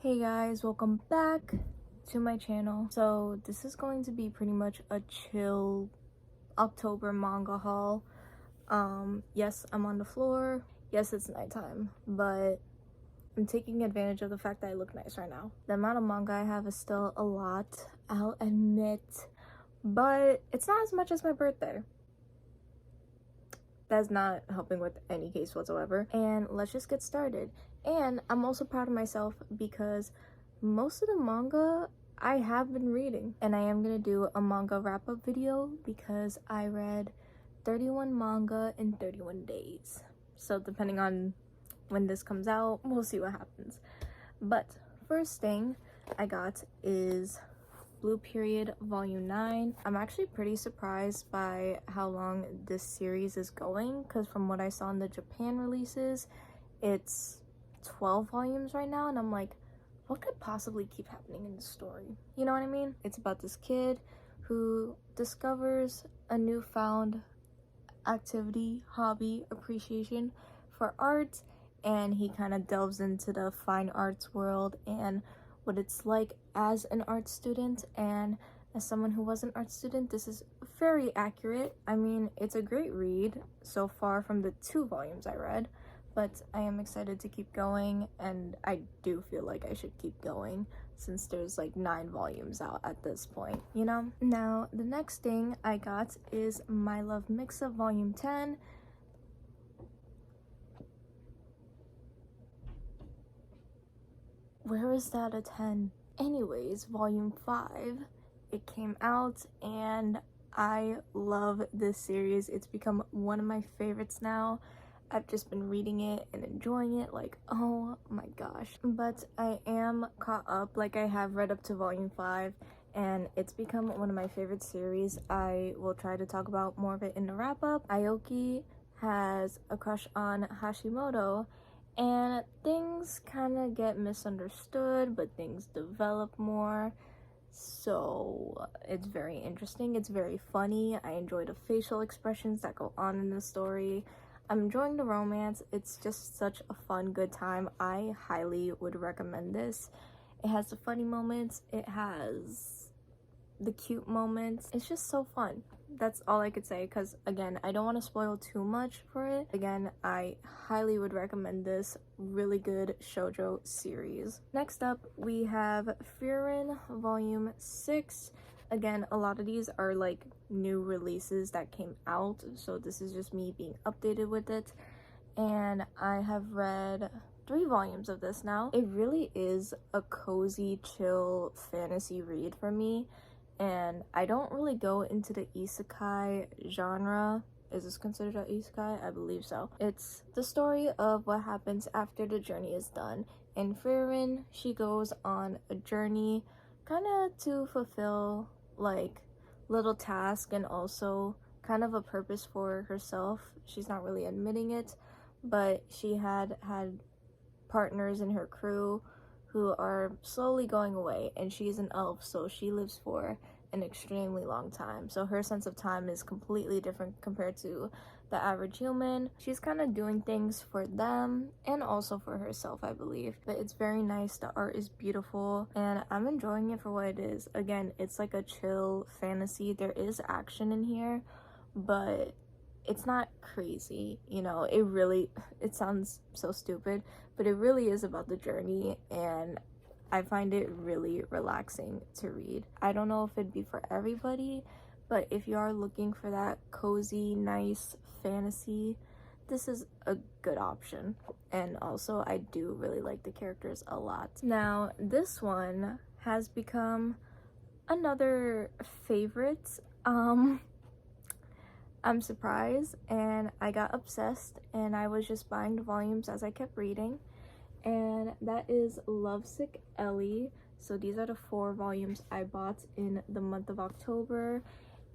Hey guys, welcome back to my channel. So this is going to be pretty much a chill October manga haul. Yes, I'm on the floor. Yes, it's nighttime, but I'm taking advantage of the fact that I look nice right now. The amount of manga I have is still a lot, I'll admit, but it's not as much as my birthday. That's not helping with any case whatsoever. And let's just get started. And I'm also proud of myself because most of the manga I have been reading. And I am gonna do a manga wrap-up video because I read 31 manga in 31 days. So depending on when this comes out, we'll see what happens. But first thing I got is Blue Period Volume 9. I'm actually pretty surprised by how long this series is going, because from what I saw in the Japan releases, it's 12 volumes right now, and I'm like, what could possibly keep happening in the story? You know what I mean? It's about this kid who discovers a newfound activity, hobby, appreciation for art, and he kind of delves into the fine arts world and what it's like as an art student. And as someone who was an art student, this is very accurate. I mean, it's a great read so far from the 2 volumes I read, but I am excited to keep going, and I do feel like I should keep going since there's like 9 volumes out at this point, you know? Now, the next thing I got is My Love Mix-Up Volume 10. Where is that a 10? Anyways, Volume 5, it came out, and I love this series. It's become one of my favorites now. I've just been reading it and enjoying it, like, oh my gosh. But I am caught up, like I have read up to Volume 5, and it's become one of my favorite series. I will try to talk about more of it in the wrap-up. Aoki has a crush on Hashimoto, and things kind of get misunderstood, but things develop more. So it's very interesting. It's very funny. I enjoy the facial expressions that go on in the story. I'm enjoying the romance. It's just such a fun, good time. I highly would recommend this. It has the funny moments. It has the cute moments. It's just so fun. That's all I could say, because again, I don't want to spoil too much for it. Again, I highly would recommend this really good shoujo series. Next up, we have Frieren Volume 6. Again, a lot of these are like new releases that came out, so this is just me being updated with it. And I have read 3 volumes of this now. It really is a cozy, chill fantasy read for me. And I don't really go into the isekai genre. Is this considered an isekai? I believe so. It's the story of what happens after the journey is done. And Frieren, she goes on a journey kind of to fulfill like little task and also kind of a purpose for herself. She's not really admitting it, but she had partners in her crew who are slowly going away, and she's an elf, so she lives for an extremely long time. So her sense of time is completely different compared to the average human. She's kind of doing things for them and also for herself, I believe. But it's very nice. The art is beautiful, and I'm enjoying it for what it is. Again, it's like a chill fantasy. There is action in here, but it's not crazy, you know. It sounds so stupid, but it really is about the journey, and I find it really relaxing to read. I don't know if it'd be for everybody, but if you are looking for that cozy, nice fantasy, this is a good option. And also, I do really like the characters a lot. Now, this one has become another favorite. I'm surprised, and I got obsessed, and I was just buying the volumes as I kept reading, and that is Lovesick Ellie. So these are the 4 volumes I bought in the month of October,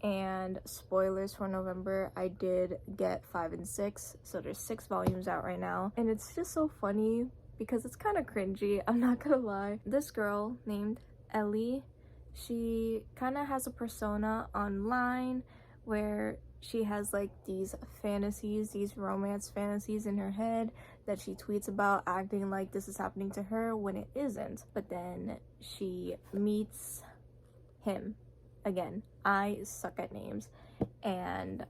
and spoilers for November, I did get 5 and 6, so there's 6 volumes out right now. And it's just so funny because it's kind of cringy, I'm not gonna lie. This girl named Ellie, she kind of has a persona online where she has like these fantasies, these romance fantasies in her head that she tweets about, acting like this is happening to her when it isn't. But then she meets him. Again, I suck at names. And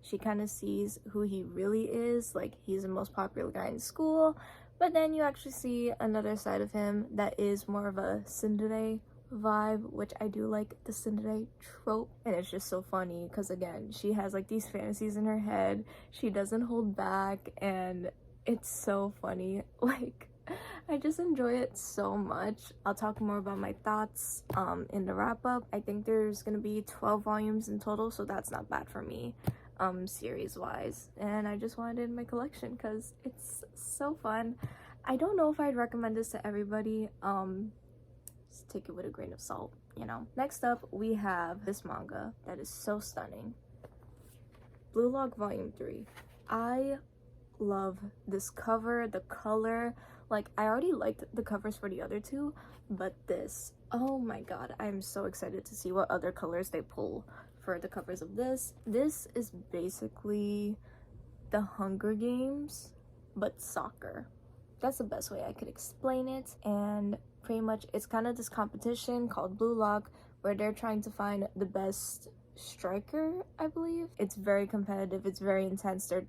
she kind of sees who he really is. Like, he's the most popular guy in school, but then you actually see another side of him that is more of a tsundere vibe, which I do like the tsundere trope. And it's just so funny because, again, she has like these fantasies in her head, she doesn't hold back, and it's so funny. Like, I just enjoy it so much. I'll talk more about my thoughts in the wrap up. I think there's gonna be 12 volumes in total, so that's not bad for me series wise, and I just wanted it in my collection because it's so fun. I don't know if I'd recommend this to everybody. Just take it with a grain of salt, you know. Next up, we have this manga that is so stunning, Blue Lock Volume 3. I love this cover, the color. Like, I already liked the covers for the other two, but this, oh my god, I'm so excited to see what other colors they pull for the covers of this. This is basically the Hunger Games, but soccer. That's the best way I could explain it. And pretty much it's kind of this competition called Blue Lock where they're trying to find the best striker, I believe. It's very competitive, it's very intense. They're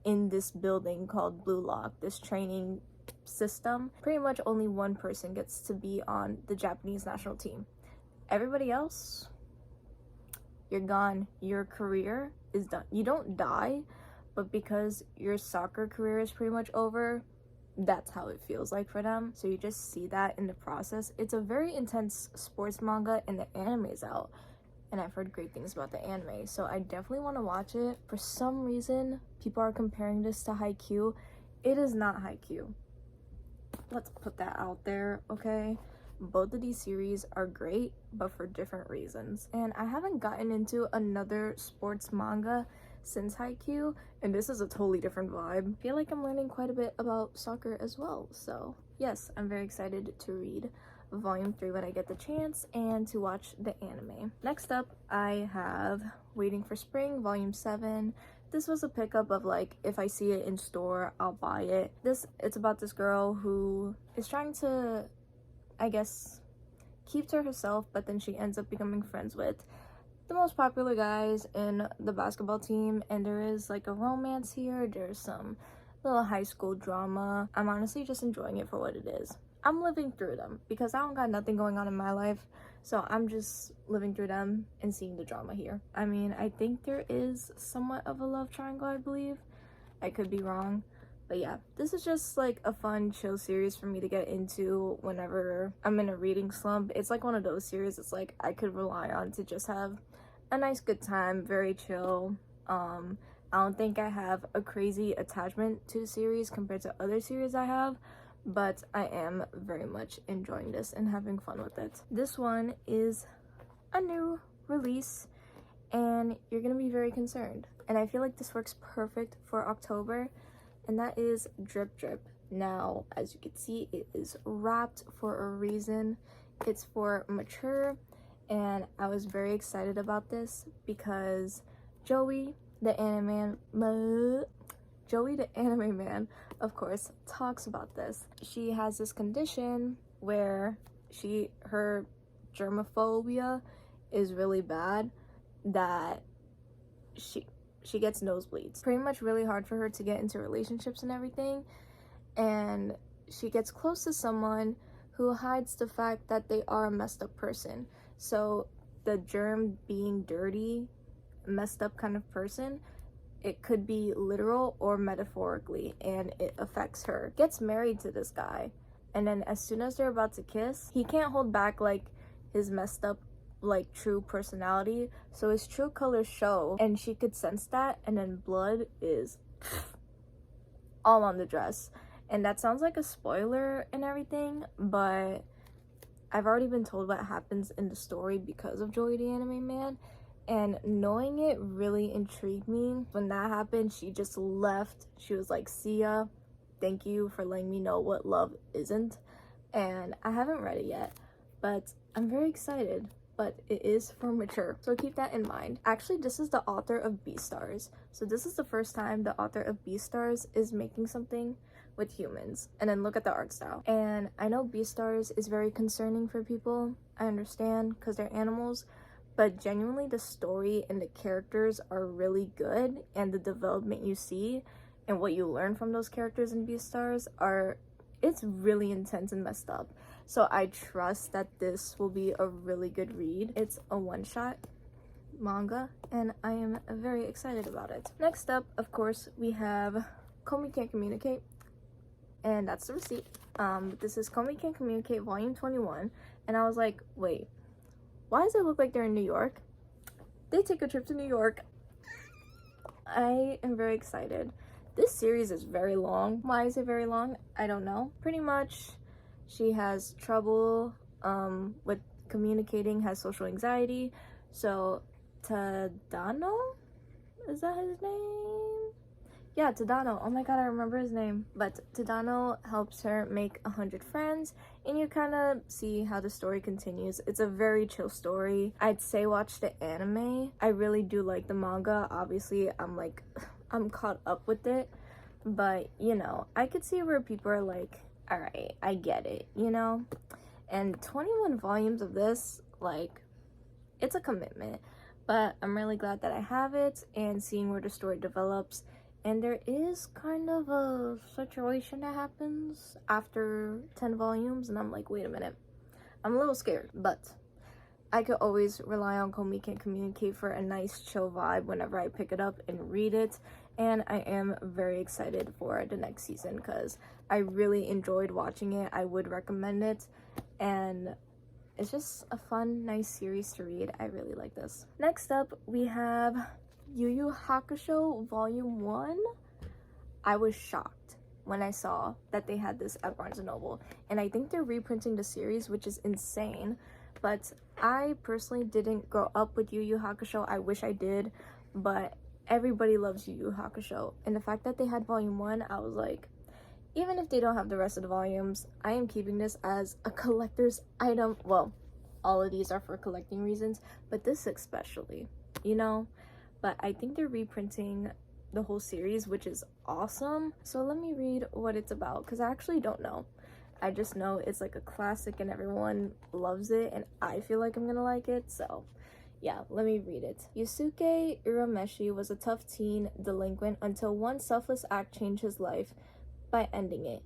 in this building called Blue Lock, this training system. Pretty much only one person gets to be on the Japanese national team. Everybody else, you're gone. Your career is done. You don't die, but because your soccer career is pretty much over, that's how it feels like for them. So you just see that in the process. It's a very intense sports manga, and the anime is out, and I've heard great things about the anime, so I definitely want to watch it. For some reason, people are comparing this to Haikyuu. It is not Haikyuu. Let's put that out there, okay? Both of these series are great, but for different reasons. And I haven't gotten into another sports manga since Haikyuu, and this is a totally different vibe. I feel like I'm learning quite a bit about soccer as well. So yes, I'm very excited to read Volume 3 when I get the chance, and to watch the anime. Next up, I have Waiting for Spring, Volume 7. This was a pickup of, like, if I see it in store, I'll buy it. It's about this girl who is trying to, I guess, keep to herself, but then she ends up becoming friends with the most popular guys in the basketball team, and there is like a romance here. There's some little high school drama. I'm honestly just enjoying it for what it is. I'm living through them because I don't got nothing going on in my life, so I'm just living through them and seeing the drama here. I mean, I think there is somewhat of a love triangle, I believe. I could be wrong, but yeah, this is just like a fun, chill series for me to get into whenever I'm in a reading slump. It's like one of those series it's like I could rely on to just have a nice good time, very chill. I don't think I have a crazy attachment to the series compared to other series I have, but I am very much enjoying this and having fun with it. This one is a new release, and you're gonna be very concerned. And I feel like this works perfect for October, and that is Drip Drip. Now, as you can see, it is wrapped for a reason. It's for mature, and I was very excited about this because Joey, the anime man, of course, talks about this. She has this condition where her germophobia is really bad, that she gets nosebleeds. Pretty much really hard for her to get into relationships and everything, and she gets close to someone who hides the fact that they are a messed up person. So the germ being dirty, messed up kind of person, it could be literal or metaphorically, and it affects her. Gets married to this guy, and then as soon as they're about to kiss, he can't hold back like his messed up like true personality, so his true colors show, and she could sense that, and then blood is all on the dress. And that sounds like a spoiler and everything, but I've already been told what happens in the story because of Joey the Anime Man, and knowing it really intrigued me. When that happened, she just left. She was like, see ya, thank you for letting me know what love isn't. And I haven't read it yet, but I'm very excited but it is for mature, so keep that in mind. Actually, this is the author of Beastars, so this is the first time the author of Beastars is making something with humans. And then look at the art style. And I know Beastars is very concerning for people, I understand, because they're animals, but genuinely the story and the characters are really good, and the development you see and what you learn from those characters in Beastars it's really intense and messed up. So I trust that this will be a really good read. It's a one-shot manga, and I am very excited about it. Next up, of course, we have Komi Can't Communicate, and that's the receipt. This is Komi Can't Communicate volume 21, and I was like, wait, why does it look like they're in New York? They take a trip to New York. I am very excited. This series is very long. Why is it very long? I don't know. Pretty much, she has trouble with communicating, has social anxiety. So, Tadano? Is that his name? Yeah, Tadano. Oh my god, I remember his name. But Tadano helps her make 100 friends, and you kind of see how the story continues. It's a very chill story. I'd say watch the anime. I really do like the manga. Obviously, I'm caught up with it, but you know, I could see where people are like, all right, I get it, you know. And 21 volumes of this, like, it's a commitment, but I'm really glad that I have it and seeing where the story develops. And there is kind of a situation that happens after 10 volumes, and I'm like, wait a minute, I'm a little scared, but I could always rely on Komi Can't Communicate for a nice chill vibe whenever I pick it up and read it. And I am very excited for the next season because I really enjoyed watching it. I would recommend it, and it's just a fun, nice series to read. I really like this. Next up, we have Yuyu Hakusho Volume 1. I was shocked when I saw that they had this at Barnes & Noble, and I think they're reprinting the series, which is insane. But I personally didn't grow up with Yu Yu Hakusho. I wish I did, but everybody loves Yu Yu Hakusho. And the fact that they had volume 1, I was like, even if they don't have the rest of the volumes, I am keeping this as a collector's item. Well, all of these are for collecting reasons, but this especially, you know? But I think they're reprinting the whole series, which is awesome. So let me read what it's about, because I actually don't know. I just know it's like a classic and everyone loves it, and I feel like I'm gonna like it, so yeah, let me read it. Yusuke Urameshi was a tough teen delinquent until one selfless act changed his life by ending it.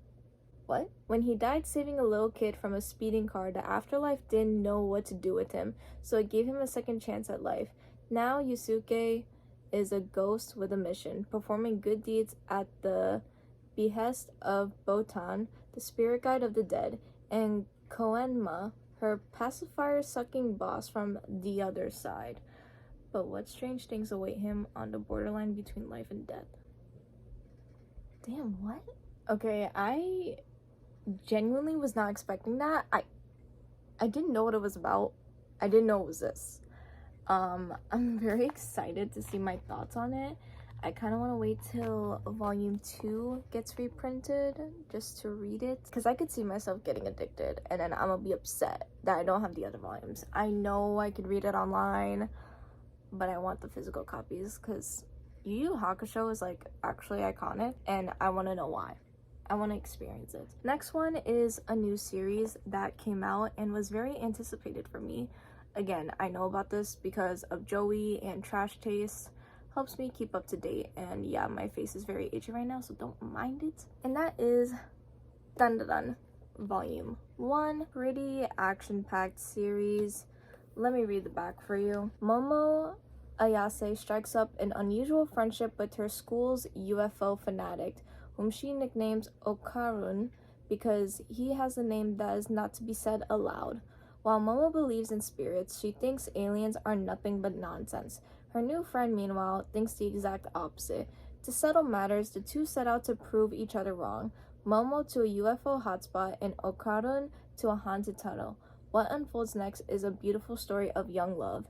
What? When he died saving a little kid from a speeding car, the afterlife didn't know what to do with him, so it gave him a second chance at life. Now Yusuke is a ghost with a mission, performing good deeds at the behest of Botan, the spirit guide of the dead, and Koenma, her pacifier-sucking boss from the other side. But what strange things await him on the borderline between life and death? Damn, what? Okay, I genuinely was not expecting that. I didn't know what it was about. I didn't know it was this. I'm very excited to see my thoughts on it. I kind of want to wait till volume 2 gets reprinted just to read it, because I could see myself getting addicted and then I'm gonna be upset that I don't have the other volumes. I know I could read it online, but I want the physical copies because Yu Yu Hakusho is like actually iconic, and I want to know why. I want to experience it. Next one is a new series that came out and was very anticipated for me. Again, I know about this because of Joey and Trash Taste. Helps me keep up to date, and yeah, my face is very itchy right now, so don't mind it. And that is Dandadan Volume 1. Pretty action-packed series. Let me read the back for you. Momo Ayase strikes up an unusual friendship with her school's UFO fanatic, whom she nicknames Okarun because he has a name that is not to be said aloud. While Momo believes in spirits, she thinks aliens are nothing but nonsense. Her new friend, meanwhile, thinks the exact opposite. To settle matters, the two set out to prove each other wrong. Momo to a UFO hotspot and Okarun to a haunted tunnel. What unfolds next is a beautiful story of young love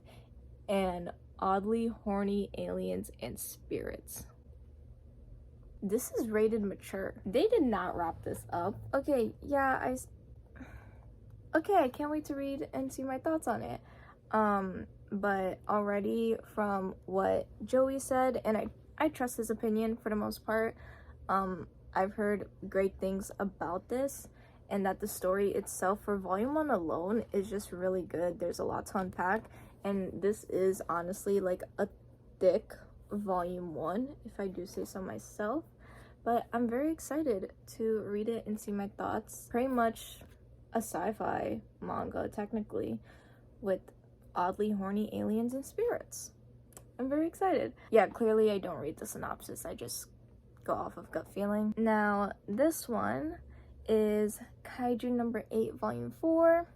and oddly horny aliens and spirits. This is rated mature. They did not wrap this up. Okay, yeah, I can't wait to read and see my thoughts on it. But already from what Joey said, and I trust his opinion for the most part, I've heard great things about this, and that the story itself for volume 1 alone is just really good. There's a lot to unpack, and this is honestly like a thick volume 1, if I do say so myself. But I'm very excited to read it and see my thoughts. Pretty much a sci-fi manga, technically, with oddly horny aliens and spirits. I'm very excited. Yeah, clearly I don't read the synopsis, I just go off of gut feeling. Now, this one is Kaiju No. 8 Volume 4.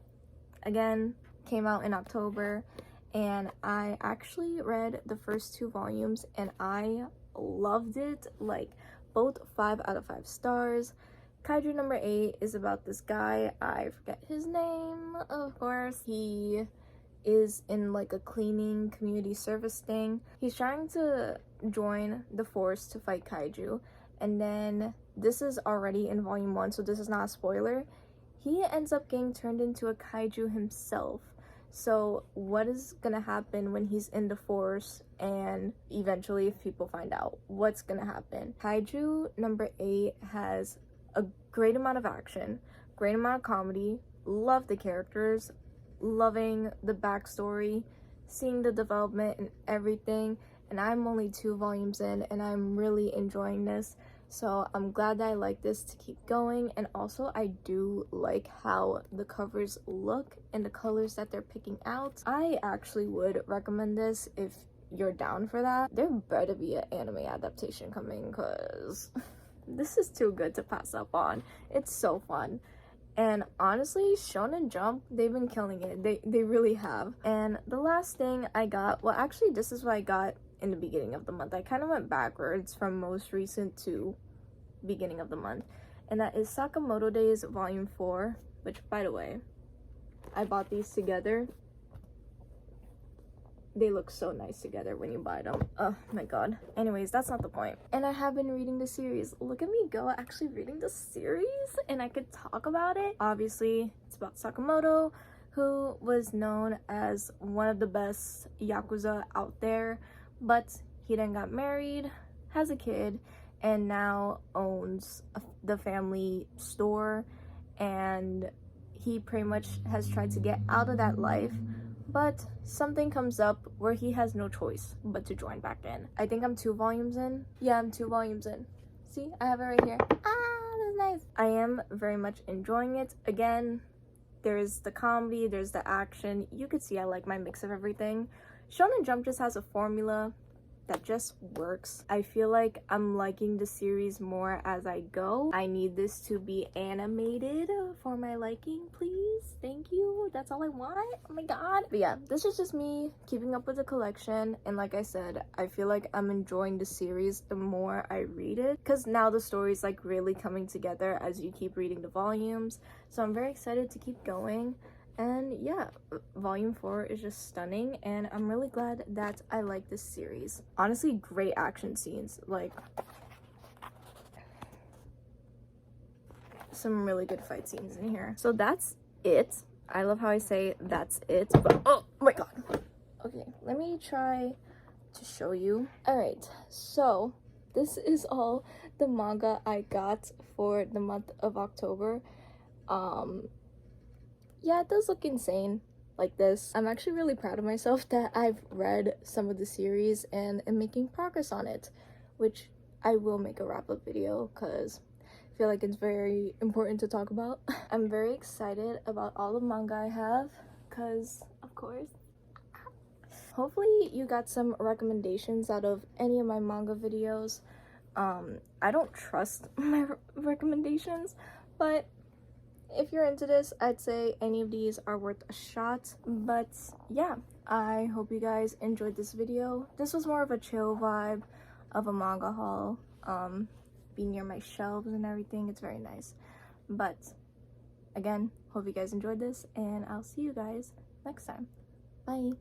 Again, came out in October, and I actually read the first 2 volumes and I loved it. Like, both 5 out of 5 stars. Kaiju No. 8 is about this guy, I forget his name, of course. He is in like a cleaning community service thing. He's trying to join the force to fight kaiju, and then this is already in volume 1, so this is not a spoiler. He ends up getting turned into a kaiju himself. So what is gonna happen when he's in the force, and eventually if people find out what's gonna happen? Kaiju No. 8 has a great amount of action, great amount of comedy, love the characters, loving the backstory, seeing the development and everything, and I'm only 2 volumes in and I'm really enjoying this. So I'm glad that I like this to keep going, and also I do like how the covers look and the colors that they're picking out. I actually would recommend this if you're down for that. There better be an anime adaptation coming, because this is too good to pass up on. It's so fun. And honestly, Shonen Jump, they've been killing it. They really have. And the last thing I got, well actually this is what I got in the beginning of the month. I kind of went backwards from most recent to beginning of the month. And that is Sakamoto Days Volume 4, which, by the way, I bought these together. They look so nice together when you buy them. Oh my god. Anyways, that's not the point. And I have been reading the series. Look at me go, actually reading the series, and I could talk about it. Obviously, it's about Sakamoto, who was known as one of the best Yakuza out there, but he then got married, has a kid, and now owns the family store, and he pretty much has tried to get out of that life, but something comes up where he has no choice but to join back in. I think I'm 2 volumes in. Yeah, I'm 2 volumes in. See, I have it right here. Ah, that's nice. I am very much enjoying it. Again, there's the comedy, there's the action. You could see I like my mix of everything. Shonen Jump just has a formula that just works. I feel like I'm liking the series more as I go. I need this to be animated for my liking, please. Thank you. That's all I want. Oh my god. But yeah, this is just me keeping up with the collection, and like I said, I feel like I'm enjoying the series the more I read it, because now the story's like really coming together as you keep reading the volumes. So I'm very excited to keep going. And yeah, volume 4 is just stunning, and I'm really glad that I like this series. Honestly, great action scenes, like some really good fight scenes in here. So that's it. I love how I say that's it, but oh my god. Okay, let me try to show you. Alright, so this is all the manga I got for the month of October. Yeah, it does look insane like this. I'm actually really proud of myself that I've read some of the series and am making progress on it, which I will make a wrap-up video because I feel like it's very important to talk about. I'm very excited about all the manga I have because, of course, hopefully you got some recommendations out of any of my manga videos. I don't trust my recommendations, but if you're into this, I'd say any of these are worth a shot. But yeah, I hope you guys enjoyed this video. This was more of a chill vibe of a manga haul. Being near my shelves and everything, it's very nice. But again, hope you guys enjoyed this, and I'll see you guys next time. Bye.